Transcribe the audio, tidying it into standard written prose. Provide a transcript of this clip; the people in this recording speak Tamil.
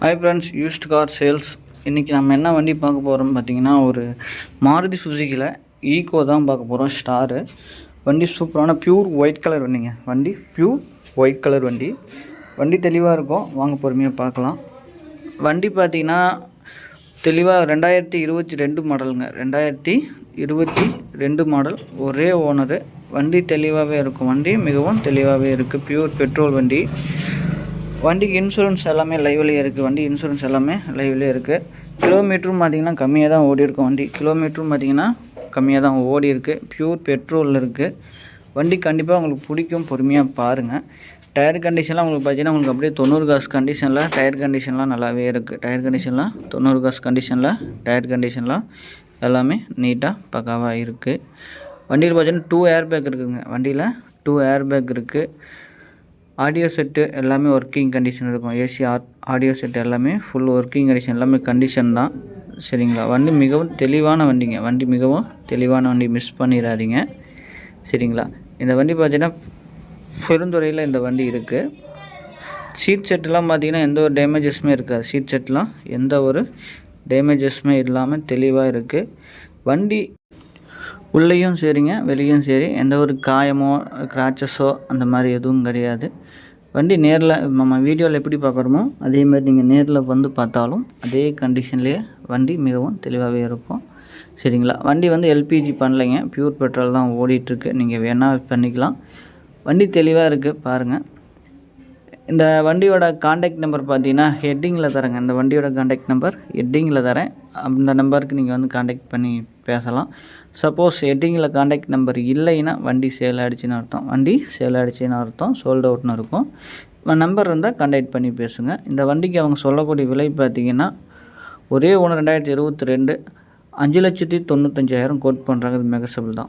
Hi friends, used car sales. இன்றைக்கி நம்ம என்ன வண்டி பார்க்க போகிறோம்னு பார்த்தீங்கன்னா, ஒரு மாருதி சுசுக்கியில் ஈக்கோ தான் பார்க்க போகிறோம். ஸ்டாரு வண்டி சூப்பரான பியூர் ஒயிட் கலர் வண்டிங்க. வண்டி பியூர் ஒயிட் கலர் வண்டி. வண்டி தெளிவாக இருக்கும், வாங்க பொறுமையாக பார்க்கலாம். வண்டி பார்த்திங்கன்னா தெளிவாக 2022 மாடலுங்க. 2022 மாடல், ஒரே ஓனரு. வண்டி தெளிவாகவே இருக்கும். வண்டி மிகவும் தெளிவாகவே இருக்குது. பியூர் பெட்ரோல் வண்டி. வண்டிக்கு இன்சூரன்ஸ் எல்லாமே லைவ்லேயே இருக்குது. வண்டி இன்சூரன்ஸ் எல்லாமே லைவ்லேயே இருக்குது. கிலோமீட்டரும் பார்த்திங்கன்னா கம்மியாக தான் ஓடி இருக்கும். வண்டி கிலோமீட்டரும் பார்த்திங்கன்னா கம்மியாக தான் ஓடி இருக்குது. பியூர் பெட்ரோலில் இருக்குது. வண்டி கண்டிப்பாக உங்களுக்கு பிடிக்கும், பொறுமையாக பாருங்கள். டயர் கண்டிஷன்லாம் உங்களுக்கு பார்த்தீங்கன்னா உங்களுக்கு அப்படியே 90 காசு கண்டிஷனில் டயர் கண்டிஷன்லாம் நல்லாவே இருக்குது. டயர் கண்டிஷன்லாம் 90 காசு கண்டிஷனில் டயர் கண்டிஷன்லாம் எல்லாமே நீட்டாக பக்காவாக இருக்குது. வண்டியில் பார்த்தீங்கன்னா 2 ஏர் பேக் இருக்குதுங்க. வண்டியில் 2 ஏர் பேக் இருக்குது. ஆடியோ செட்டு எல்லாமே ஒர்க்கிங் கண்டிஷன் இருக்கும். ஏசி ஆடியோ செட்டு எல்லாமே ஃபுல் ஒர்க்கிங் கண்டிஷன், எல்லாமே கண்டிஷன் தான். சரிங்களா? வண்டி மிகவும் தெளிவான வண்டிங்க. வண்டி மிகவும் தெளிவான வண்டி, மிஸ் பண்ணிடாதீங்க. சரிங்களா? இந்த வண்டி பார்த்தீங்கன்னா பெருந்துறையில் இந்த வண்டி இருக்குது. சீட் செட்டுலாம் பார்த்தீங்கன்னா எந்த ஒரு டேமேஜஸுமே இருக்காது. சீட் செட்லாம் எந்த ஒரு டேமேஜஸுமே இல்லாமல் தெளிவாக இருக்குது. வண்டி உள்ளேயும் சரிங்க, வெளியும் சரி, எந்த ஒரு காயமோ கிராச்சஸோ அந்த மாதிரி எதுவும் கிடையாது. வண்டி நேரில் நம்ம வீடியோவில் எப்படி பார்க்குறோமோ அதேமாதிரி நீங்கள் நேரில் வந்து பார்த்தாலும் அதே கண்டிஷன்லேயே வண்டி மிகவும் தெளிவாகவே இருக்கும். சரிங்களா? வண்டி வந்து எல்பிஜி பண்ணலைங்க, பியூர் பெட்ரோல் தான் ஓடிட்டுருக்கு. நீங்கள் வேணால் பண்ணிக்கலாம். வண்டி தெளிவாக இருக்குது, பாருங்கள். இந்த வண்டியோட காண்டாக்ட் நம்பர் பார்த்தீங்கன்னா ஹெட்டிங்கில் தரேங்க. இந்த வண்டியோட காண்டாக்ட் நம்பர் ஹெட்டிங்கில் தரேன். அந்த நம்பருக்கு நீங்கள் வந்து காண்டாக்ட் பண்ணி பேசலாம். சப்போஸ் ஹெட்டிங்கில் காண்டாக்ட் நம்பர் இல்லைன்னா வண்டி சேல் ஆகிடுச்சின்னு அர்த்தம். வண்டி சேல் ஆகிடுச்சின்னு அர்த்தம், சோல்ட் அவுட்னு இருக்கும். நம்பர் இருந்தால் காண்டாக்ட் பண்ணி பேசுங்க. இந்த வண்டிக்கு அவங்க சொல்லக்கூடிய விலை பார்த்தீங்கன்னா ஒரே ஒன்று 2022 5,95,000 கோட் பண்ணுறாங்க. இது மெகசபிள் தான்.